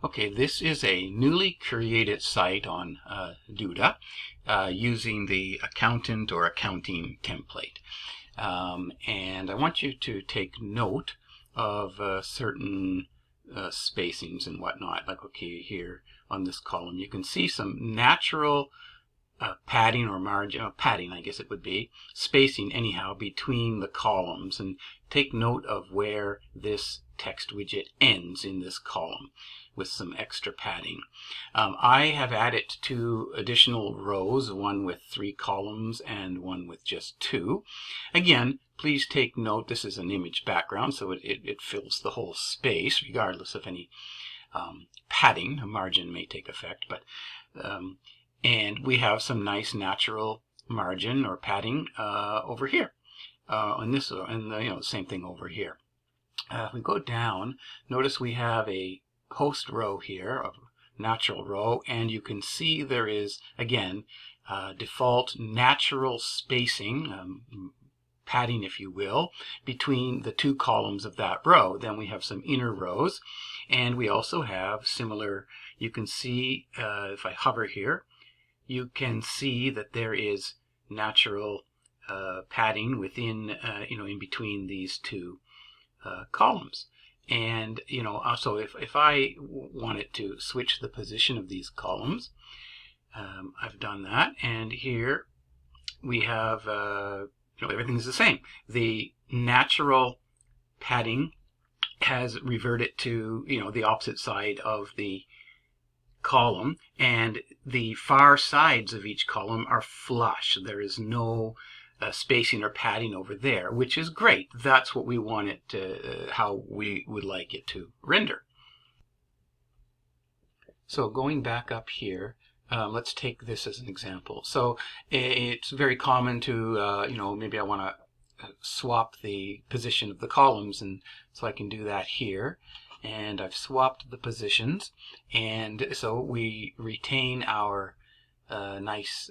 Okay, this is a newly created site on Duda using the accountant or accounting template. And I want you to take note of certain spacings and whatnot. Like, okay, here on this column, you can see some natural padding or margin, padding I guess it would be, spacing anyhow between the columns, and take note of where this text widget ends in this column with some extra padding. I have added 2 additional rows, one with 3 columns and one with just 2. Again, please take note this is an image background, so it fills the whole space regardless of any padding. A margin may take effect, but and we have some nice natural margin or padding over here on this, and the same thing over here. If we go down, notice we have a host row here, a natural row, and you can see there is again default natural spacing, padding if you will, between the 2 columns of that row. Then we have some inner rows, and we also have similar, you can see if I hover here, you can see that there is natural padding within, in between these 2 columns. And also if I wanted to switch the position of these columns, I've done that, and here we have everything's the same. The natural padding has reverted to the opposite side of the column, and the far sides of each column are flush. There is no spacing or padding over there, which is great. That's what we want it to, how we would like it to render. So going back up here, let's take this as an example. So it's very common to, maybe I want to swap the position of the columns, and so I can do that here. And I've swapped the positions, and so we retain our nice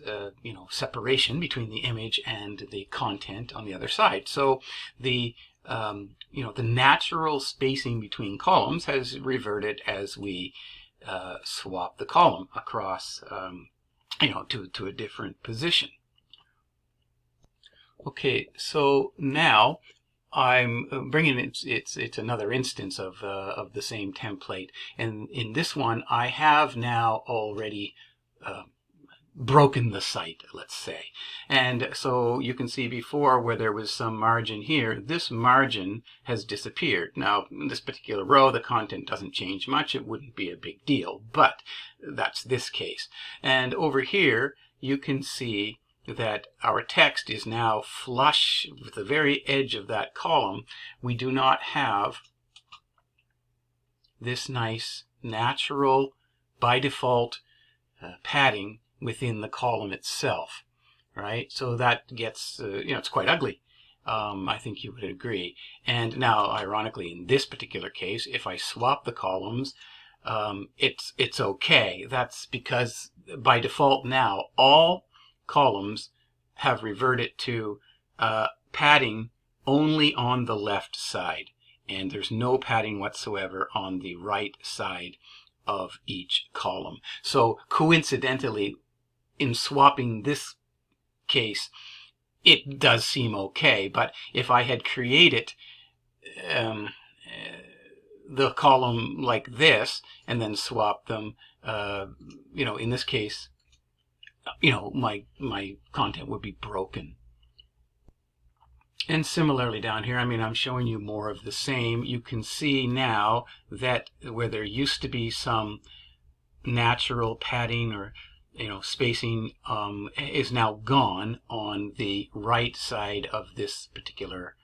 separation between the image and the content on the other side. So the the natural spacing between columns has reverted as we swap the column across to a different position. Okay, so now I'm bringing it's another instance of the same template, and in this one I have now already broken the site, let's say. And so you can see before where there was some margin here, this margin has disappeared. Now in this particular row the content doesn't change much, it wouldn't be a big deal, but that's this case. And over here you can see that our text is now flush with the very edge of that column. We do not have this nice natural by default padding within the column itself, right? So that gets it's quite ugly. I think you would agree. And now ironically in this particular case, if I swap the columns, it's okay. That's because by default now all columns have reverted to padding only on the left side, and there's no padding whatsoever on the right side of each column. So coincidentally, in swapping this case, it does seem okay, but if I had created the column like this and then swap them, in this case, my content would be broken. And similarly down here, I'm showing you more of the same. You can see now that where there used to be some natural padding or spacing is now gone on the right side of this particular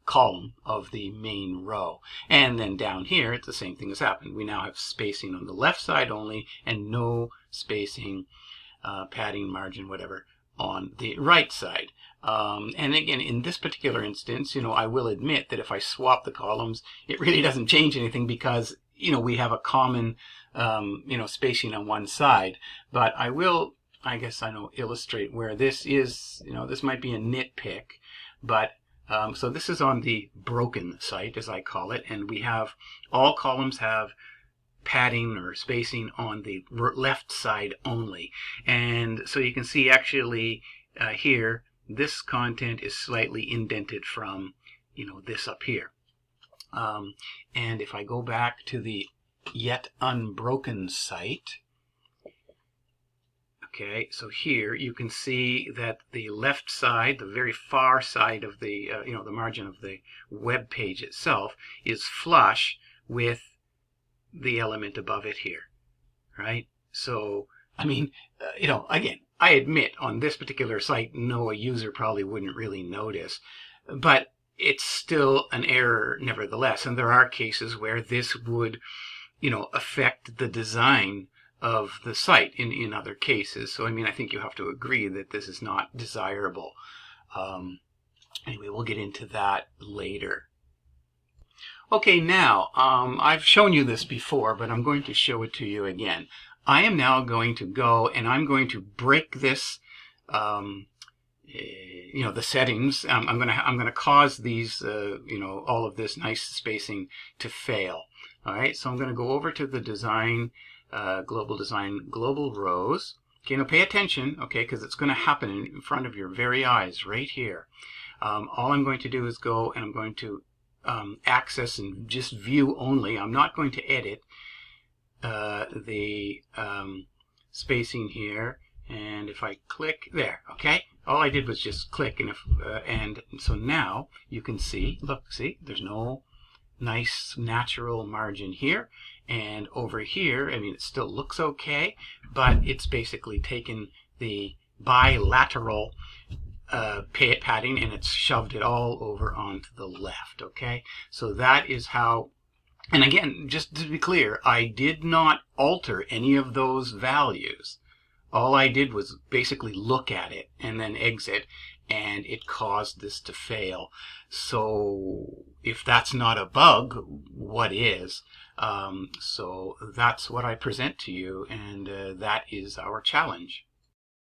column of the main row. And then down here, it's the same thing has happened. We now have spacing on the left side only, and no spacing, padding, margin, whatever, on the right side. And again, in this particular instance, I will admit that if I swap the columns, it really doesn't change anything because, we have a common, spacing on one side. But I will, I guess illustrate where this is, this might be a nitpick, but So this is on the broken site, as I call it, and we have all columns have padding or spacing on the left side only. And so you can see actually here, this content is slightly indented from, this up here. And if I go back to the yet unbroken site, okay, so here you can see that the left side, the very far side of the, the margin of the web page itself is flush with the element above it here, right? So, I mean, again, I admit on this particular site, no, a user probably wouldn't really notice, but it's still an error nevertheless. And there are cases where this would, affect the design of the site in other cases. So, I mean, I think you have to agree that this is not desirable. Anyway, we'll get into that later. Okay, now, I've shown you this before, but I'm going to show it to you again. I am now going to go and I'm going to break this, the settings. I'm going to cause these, all of this nice spacing to fail. All right, so I'm going to go over to the design, global rows. Okay, now pay attention, okay, because it's going to happen in front of your very eyes right here. All I'm going to do is go and I'm going to access and just view only. I'm not going to edit the spacing here. And if I click there, okay, all I did was just click, and so now you can see, look, see, there's no nice natural margin here, and over here, I mean, it still looks okay, but it's basically taken the bilateral padding and it's shoved it all over onto the left. Okay, so that is how, and again, just to be clear, I did not alter any of those values. All I did was basically look at it and then exit, and it caused this to fail. So if that's not a bug, what is? So that's what I present to you, and that is our challenge.